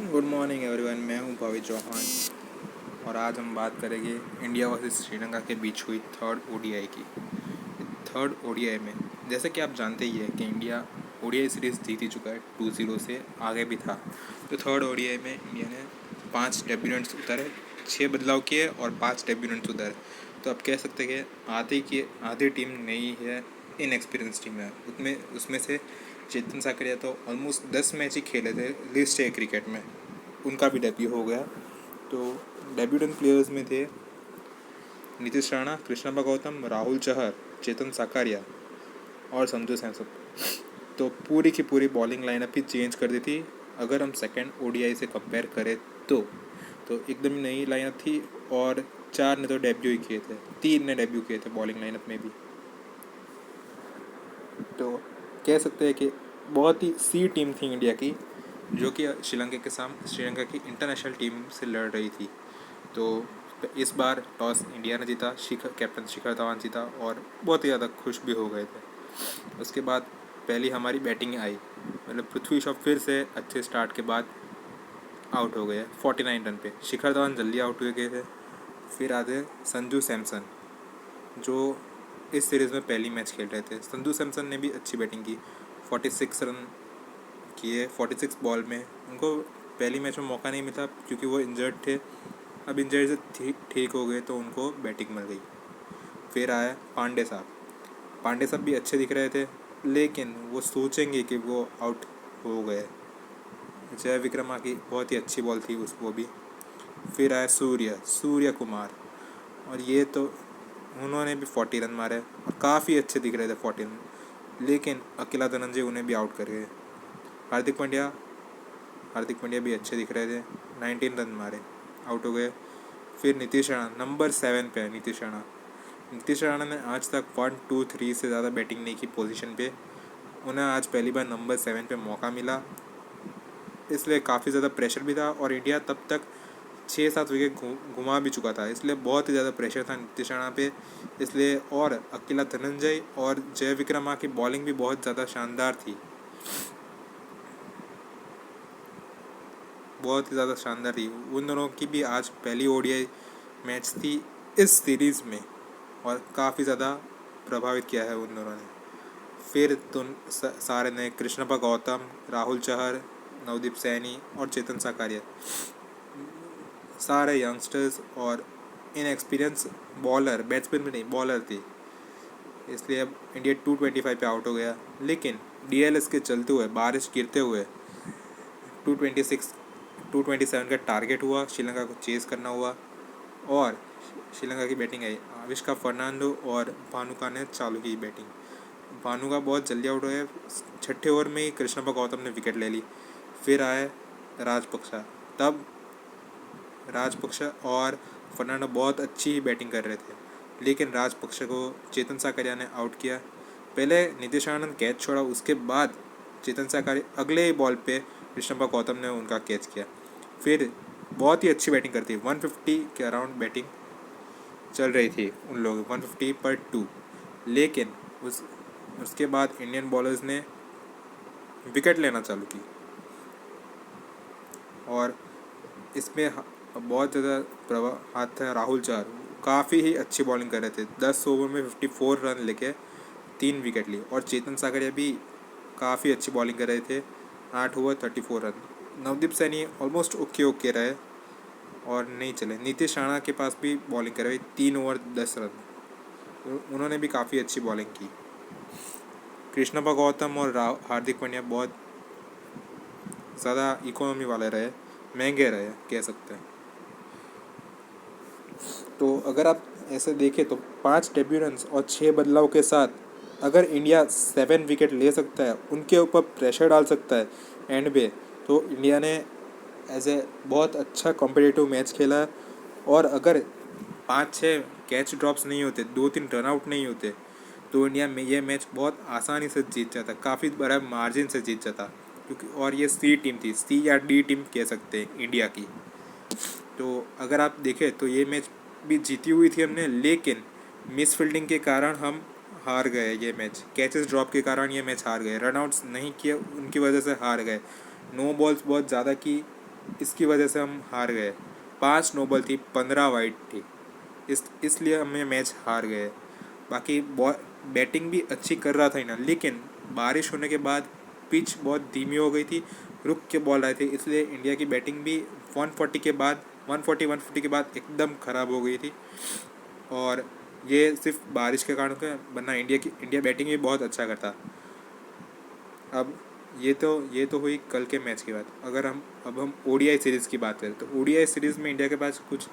Good morning everyone. मैं हूं भावी चौहान और आज हम बात करेंगे इंडिया वर्सेस श्रीलंका के बीच हुई थर्ड ओडीआई की। थर्ड ओडीआई में जैसे कि आप जानते ही हैं कि इंडिया ओडीआई सीरीज़ जीत ही चुका है, 2-0 से आगे भी था। तो थर्ड ओडीआई में इंडिया ने 5 डेब्यूटेंट्स उतारे, 6 बदलाव किए और 5 डेब्यूटेंट्स उतारे। तो आप कह सकते हैं कि आधी टीम नई है, इनएक्सपीरियंस टीम है। उसमें से चेतन साकरिया तो ऑलमोस्ट 10 मैच ही खेले थे लिस्ट है क्रिकेट में, उनका भी डेब्यू हो गया। तो डेब्यूटेंट प्लेयर्स में थे नीतीश राणा, कृष्णप्पा गौतम, राहुल चहर, चेतन साकारिया और संजू सैमसन। तो पूरी की पूरी बॉलिंग लाइनअप ही चेंज कर दी थी। अगर हम सेकेंड ओडीआई से कंपेयर करें तो एकदम नई लाइनअप थी और 4 ने तो डेब्यू ही किए थे, 3 ने डेब्यू किए थे बॉलिंग लाइनअप में भी। तो कह सकते हैं कि बहुत ही सी टीम थी इंडिया की, जो कि श्रीलंका की इंटरनेशनल टीम से लड़ रही थी। तो इस बार टॉस इंडिया ने जीता, कैप्टन शिखर धवन जीता और बहुत ही ज़्यादा खुश भी हो गए थे। उसके बाद पहली हमारी बैटिंग आई, मतलब पृथ्वी शॉ फिर से अच्छे स्टार्ट के बाद आउट हो गए 49 रन पे। शिखर धवन जल्दी आउट हुए गए थे। फिर आते संजू सैमसन, जो इस सीरीज़ में पहली मैच खेल रहे थे। संजू सैमसन ने भी अच्छी बैटिंग की, 46 रन किए 46 बॉल में। उनको पहली मैच में मौका नहीं मिला क्योंकि वो इंजर्ड थे। अब इंजरी से ठीक हो गए तो उनको बैटिंग मिल गई। फिर आया पांडे साहब भी अच्छे दिख रहे थे, लेकिन वो सोचेंगे कि वो आउट हो गए। जय विक्रमा की बहुत ही अच्छी बॉल थी वो भी। फिर आया सूर्य कुमार, और ये तो उन्होंने भी 40 रन मारे और काफ़ी अच्छे दिख रहे थे 40 रन, लेकिन अकेला धनंजय उन्हें भी आउट कर गए। हार्दिक पांड्या भी अच्छे दिख रहे थे, 19 रन मारे, आउट हो गए। फिर नीतीश राणा नंबर 7 पे है। नीतीश राणा ने आज तक 1, 2, 3 से ज़्यादा बैटिंग नहीं की पोजीशन पे। उन्हें आज पहली बार नंबर 7 पे मौका मिला, इसलिए काफ़ी ज़्यादा प्रेशर भी था और इंडिया तब तक 6-7 विकेट घुमा भी चुका था, इसलिए बहुत ही ज़्यादा प्रेशर था नीतीश राणा पे। इसलिए और अकेला धनंजय और जय विक्रमा की बॉलिंग भी बहुत ज़्यादा शानदार थी, बहुत ही ज़्यादा शानदार थी। उन दोनों की भी आज पहली ओडीआई मैच थी इस सीरीज़ में और काफ़ी ज़्यादा प्रभावित किया है उन दोनों ने। फिर तो सारे ने कृष्णप्पा गौतम, राहुल चहर, नवदीप सैनी और चेतन साकारिया, सारे यंगस्टर्स और इनएक्सपीरियंस बॉलर, बैट्समैन भी नहीं बॉलर थी। इसलिए अब इंडिया 225 पे आउट हो गया। लेकिन डीएलएस के चलते हुए, बारिश गिरते हुए 226 227 का टारगेट हुआ, श्रीलंका को चेस करना हुआ और श्रीलंका की बैटिंग आई। आविष्का फर्नांडो और भानुका ने चालू की बैटिंग। भानुका बहुत जल्दी आउट हुए, 6ठे ओवर में ही कृष्णप्पा गौतम ने विकेट ले ली। फिर आए राजपक्षा, तब राजपक्षा और फर्नांडो बहुत अच्छी ही बैटिंग कर रहे थे, लेकिन राजपक्षा को चेतन साकारिया ने आउट किया। पहले नीतीश राणा ने कैच छोड़ा, उसके बाद चेतन साकारिया अगले ही बॉल पे कृष्णप्पा गौतम ने उनका कैच किया। फिर बहुत ही अच्छी बैटिंग करती, 150 के अराउंड बैटिंग चल रही थी उन लोग, 150/2। लेकिन उसके बाद इंडियन बॉलर्स ने विकेट लेना चालू की और इसमें बहुत ज़्यादा हाथ था राहुल चहर, काफ़ी ही अच्छी बॉलिंग कर रहे थे। 10 ओवर में 54 रन लेके 3 विकेट लिए। और चेतन साकरिया भी काफ़ी अच्छी बॉलिंग कर रहे थे, 8 over 34 run. Navdeep Saini almost okay रहे और नहीं चले। नीतीश राणा के पास भी बॉलिंग कर रहे, 3 ओवर 10 रन, उन्होंने भी काफ़ी अच्छी बॉलिंग की। कृष्णप्पा गौतम और हार्दिक पांड्या बहुत ज़्यादा इकोनॉमी वाले रहे, महंगे रहे कह सकते हैं। तो अगर आप ऐसे देखें तो 5 डेब्यू रन और 6 बदलाव के साथ अगर इंडिया 7 विकेट ले सकता है, उनके ऊपर प्रेशर डाल सकता है एंड पे, तो इंडिया ने ऐसे बहुत अच्छा कॉम्पिटिटिव मैच खेला। और अगर 5-6 कैच ड्रॉप्स नहीं होते, 2-3 रन आउट नहीं होते, तो इंडिया में ये मैच बहुत आसानी से जीत जाता, काफ़ी बड़ा मार्जिन से जीत जाता। क्योंकि और ये सी टीम थी, सी या डी टीम कह सकते हैं इंडिया की। तो अगर आप देखें तो ये मैच भी जीती हुई थी हमने, लेकिन मिस फील्डिंग के कारण हम हार गए ये मैच। कैचेस ड्रॉप के कारण ये मैच हार गए, रनआउट्स नहीं किए उनकी वजह से हार गए। नो बॉल्स बहुत ज़्यादा की इसकी वजह से हम हार गए। 5 नो बॉल थी, 15 वाइड थी, इसलिए हमें मैच हार गए। बाकी बैटिंग भी अच्छी कर रहा था ना, लेकिन बारिश होने के बाद पिच बहुत धीमी हो गई थी, रुक के बॉल आए थे, इसलिए इंडिया की बैटिंग भी 140 के बाद 140 के बाद एकदम ख़राब हो गई थी। और ये सिर्फ बारिश के कारण का, वरना इंडिया बैटिंग भी बहुत अच्छा करता। अब ये तो हुई कल के मैच की बात। अगर हम ओडीआई सीरीज़ की बात करें तो ओडीआई सीरीज़ में इंडिया के पास कुछ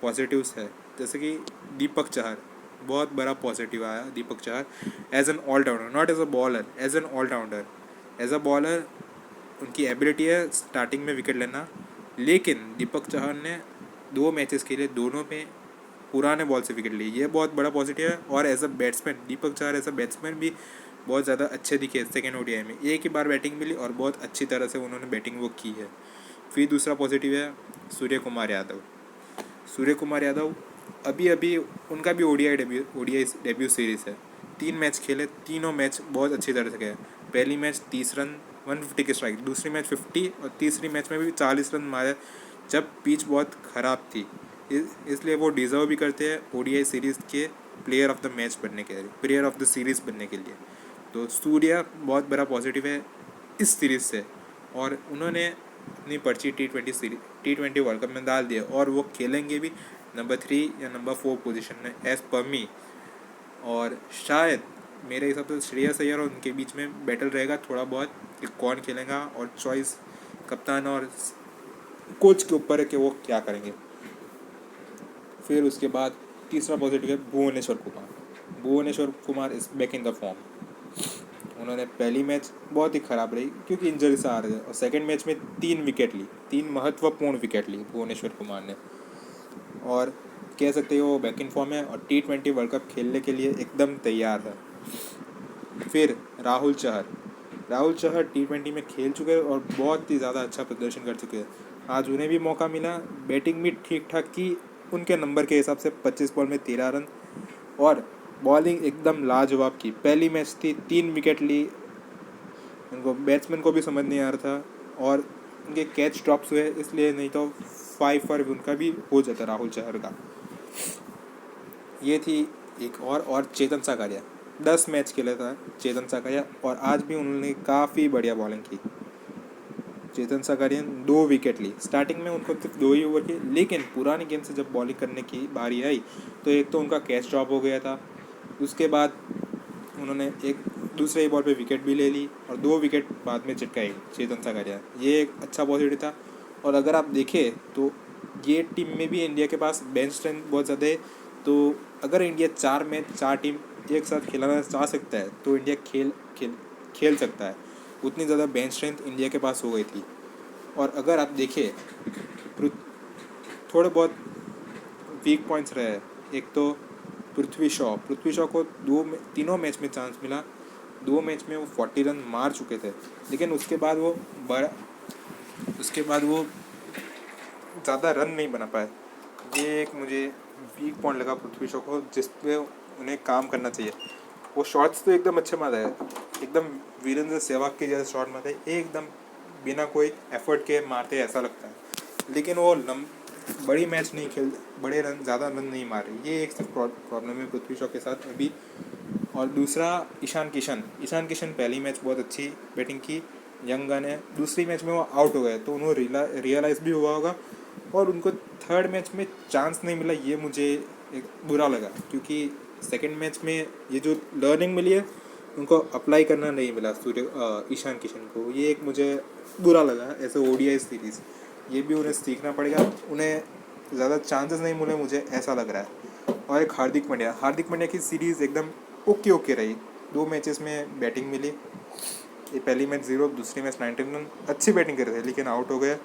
पॉजिटिव्स है, जैसे कि दीपक चहर, बहुत बड़ा पॉजिटिव आया Deepak Chahar as an all-rounder, not as a bowler, as an all-rounder. As a bowler उनकी एबिलिटी है स्टार्टिंग में विकेट लेना, लेकिन दीपक चहर ने 2 मैचेस खेले, दोनों में पुराने बॉल से विकेट ली, ये बहुत बड़ा पॉजिटिव है। और as a batsman Deepak Chahar as a batsman भी बहुत ज़्यादा अच्छे दिखे सेकेंड ओडीआई में, एक ही बार बैटिंग मिली और बहुत अच्छी तरह से उन्होंने बैटिंग वो की है। फिर दूसरा पॉजिटिव है सूर्य कुमार यादव। सूर्य कुमार यादव अभी अभी उनका भी ओडीआई डेब्यू सीरीज़ है। 3 मैच खेले, तीनों मैच बहुत अच्छी तरह से गए। पहली मैच 30 रन 150 की स्ट्राइक, दूसरी मैच 50 और तीसरी मैच में भी 40 रन मारे जब पिच बहुत ख़राब थी। इसलिए वो डिज़र्व भी करते हैं ओडीआई सीरीज़ के प्लेयर ऑफ द मैच बनने के लिए, प्लेयर ऑफ द सीरीज़ बनने के लिए। तो सूर्या बहुत बड़ा पॉजिटिव है इस सीरीज़ से, और उन्होंने अपनी पर्ची T20 वर्ल्ड कप में डाल दिया, और वो खेलेंगे भी नंबर 3 या नंबर 4 पोजीशन में एज़ पर मी। और शायद मेरे हिसाब से श्रेयस अय्यर और उनके बीच में बैटल रहेगा थोड़ा बहुत कि कौन खेलेगा, और चॉइस कप्तान और कोच के ऊपर है कि वो क्या करेंगे। फिर उसके बाद तीसरा पॉजिटिव है Bhuvneshwar Kumar is back in the form. उन्होंने पहली मैच बहुत ही ख़राब रही क्योंकि इंजरी से हार गए, और सेकंड मैच में 3 महत्वपूर्ण विकेट ली भुवनेश्वर कुमार ने, और कह सकते हो वो बैक इन फॉर्म है और T20 वर्ल्ड कप खेलने के लिए एकदम तैयार है। फिर राहुल चहर T20 में खेल चुके हैं और बहुत ही ज़्यादा अच्छा प्रदर्शन कर चुके हैं। आज उन्हें भी मौका मिला, बैटिंग भी ठीक ठाक की उनके नंबर के हिसाब से, 25 बॉल में 13 रन, और बॉलिंग एकदम लाजवाब की। पहली मैच थी, 3 विकेट ली, उनको बैट्समैन को भी समझ नहीं आ रहा था, और उनके कैच ड्रॉप्स हुए, इसलिए नहीं तो 5 पर उनका भी हो जाता राहुल चहर का। ये थी एक और चेतन सकारिया 10 मैच खेला था चेतन सकारिया, और आज भी उन्होंने काफ़ी बढ़िया बॉलिंग की। चेतन सकारिया 2 विकेट ली, स्टार्टिंग में उनको सिर्फ 2 ही ओवर की, लेकिन पुरानी गेम से जब बॉलिंग करने की बारी आई तो एक तो उनका कैच ड्रॉप हो गया था, उसके बाद उन्होंने एक दूसरे ही बॉल पे विकेट भी ले ली, और 2 विकेट बाद में चिटकाई चेतन सकारिया, ये एक अच्छा पॉजिटिव था। और अगर आप देखें तो ये टीम में भी इंडिया के पास बेंच स्ट्रेंथ बहुत ज़्यादा है, तो अगर इंडिया 4 टीम एक साथ खिलाना चाह सकता है तो इंडिया खेल सकता है, उतनी ज़्यादा बेंच स्ट्रेंथ इंडिया के पास हो गई थी। और अगर आप देखें थोड़े बहुत वीक पॉइंट्स रहे, एक तो पृथ्वी शॉ को तीनों मैच में चांस मिला, 2 मैच में वो 40 रन मार चुके थे, लेकिन उसके बाद वो ज़्यादा रन नहीं बना पाए। ये एक मुझे वीक पॉइंट लगा पृथ्वी शॉ को, जिस पे उन्हें काम करना चाहिए। वो शॉट्स तो एकदम अच्छे मारे हैं, एकदम वीरेंद्र सहवाग के जैसे शॉट मारते हैं, एकदम बिना कोई एफर्ट के मारते ऐसा लगता है, लेकिन वो बड़ी मैच नहीं खेल, बड़े रन ज़्यादा रन नहीं मार रहे, ये एक सब प्रॉब्लम है पृथ्वी शॉ के साथ अभी। और दूसरा ईशान किशन पहली मैच बहुत अच्छी बैटिंग की, यंग गन है, दूसरी मैच में वो आउट हो गए तो उन्हें रियलाइज़ भी हुआ होगा, और उनको थर्ड मैच में चांस नहीं मिला, ये मुझे एक बुरा लगा, क्योंकि सेकंड मैच में ये जो लर्निंग मिली है उनको अप्लाई करना नहीं मिला ईशान किशन को, ये एक मुझे बुरा लगा एज ए ओडीआई सीरीज़। ये भी उन्हें सीखना पड़ेगा, उन्हें ज़्यादा चांसेस नहीं मिले, मुझे ऐसा लग रहा है। और एक हार्दिक पांड्या की सीरीज़ एकदम ओके रही, 2 मैचेस में बैटिंग मिली, ये पहली मैच 0, दूसरी मैच 19 रन, अच्छी बैटिंग कर रहे थे लेकिन आउट हो गए।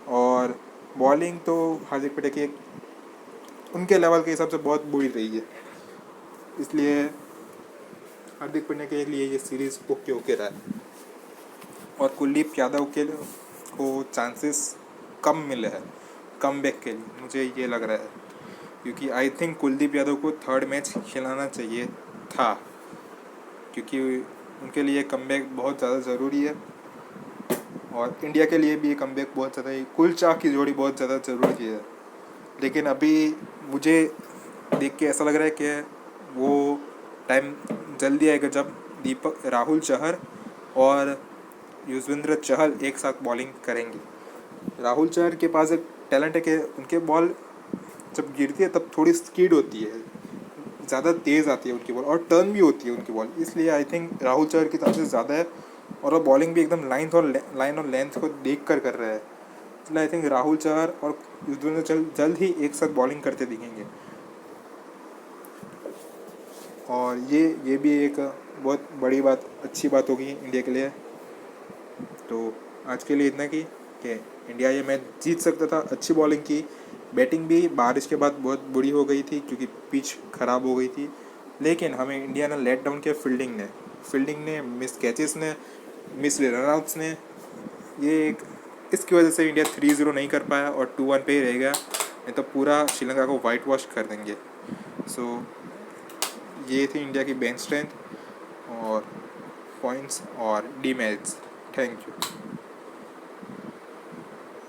और बॉलिंग तो हार्दिक पांड्या की उनके लेवल के हिसाब से बहुत बुरी रही है, इसलिए हार्दिक पांड्या के लिए ये सीरीज़ ओके रहा है। और कुलदीप यादव को चांसेस कम मिले हैं कम बैक के लिए, मुझे ये लग रहा है, क्योंकि आई थिंक कुलदीप यादव को थर्ड मैच खिलाना चाहिए था, क्योंकि उनके लिए कमबैक बहुत ज़्यादा ज़रूरी है। और इंडिया के लिए भी ये कमबैक बहुत ज़्यादा ही कुल-चाक की जोड़ी बहुत ज़्यादा ज़रूरी है। लेकिन अभी मुझे देख के ऐसा लग रहा है कि वो टाइम जल्दी आएगा जब दीपक राहुल चहर और युजवेंद्र चहल एक साथ बॉलिंग करेंगे। राहुल चहर के पास एक टैलेंट है कि उनके बॉल जब गिरती है तब थोड़ी स्पीड होती है, ज़्यादा तेज़ आती है उनकी बॉल और टर्न भी होती है उनकी बॉल, इसलिए आई थिंक राहुल चहर की चांसेस ज़्यादा है और वो बॉलिंग भी एकदम लाइन और लेंथ को देख कर रहा है। इसलिए आई थिंक राहुल चहर और युजवेंद्र चहल जल्द ही एक साथ बॉलिंग करते दिखेंगे। और ये भी एक बहुत बड़ी बात, अच्छी बात होगी इंडिया के लिए। तो आज के लिए इतना कि इंडिया ये मैच जीत सकता था। अच्छी बॉलिंग की, बैटिंग भी बारिश के बाद बहुत बुरी हो गई थी क्योंकि पिच ख़राब हो गई थी, लेकिन हमें इंडिया ने लेट डाउन किया फील्डिंग ने मिस कैचेस ने, मिस रनआउट्स ने। ये एक इसकी वजह से इंडिया 3-0 नहीं कर पाया और 2-1 पे ही रह गया, नहीं तो पूरा श्रीलंका को वाइट वॉश कर देंगे। सो ये थी इंडिया की बेंच स्ट्रेंथ और पॉइंट्स और डी मैच। Thank you.